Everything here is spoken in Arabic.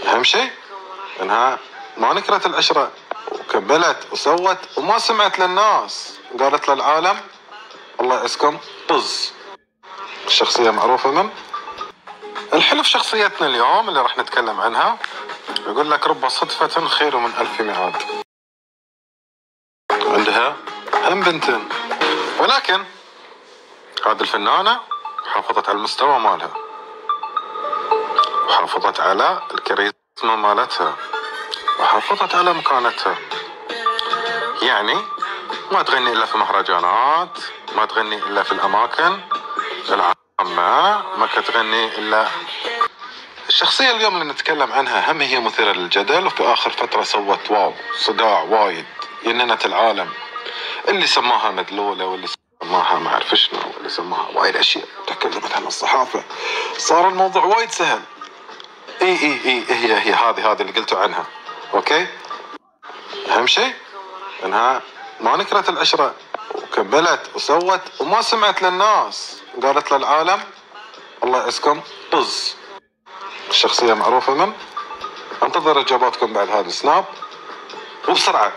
أهم شيء إنها ما نكرت العشرة وكملت وسوت وما سمعت للناس، قالت للعالم الله يعزكم طز. الشخصية معروفة من الحلف. شخصيتنا اليوم اللي راح نتكلم عنها يقول لك رب صدفة خير من ألف ميعاد. عندها هم بنتين، ولكن هذه الفنانة حافظت على المستوى مالها وحافظت على الكاريزما مالتها وحافظت على مكانتها. يعني ما تغني إلا في مهرجانات، ما تغني إلا في الأماكن العامة، ما تغني إلا. الشخصية اليوم اللي نتكلم عنها هم هي مثيرة للجدل، وفي آخر فترة سوت واو صداع وايد، يننت العالم. اللي سماها مدلولة، واللي سماها ما أعرف شنو، واللي سماها وايد أشياء، تكلمت عن الصحافة. صار الموضوع وايد سهل. إي هي هذه اللي قلتوا عنها. أوكي، أهم شيء إنها ما نكرت العشرة وكملت وسوت وما سمعت للناس، قالت للعالم الله يعزكم طز. الشخصية معروفة من. انتظر اجاباتكم بعد هذا السناب وبسرعة.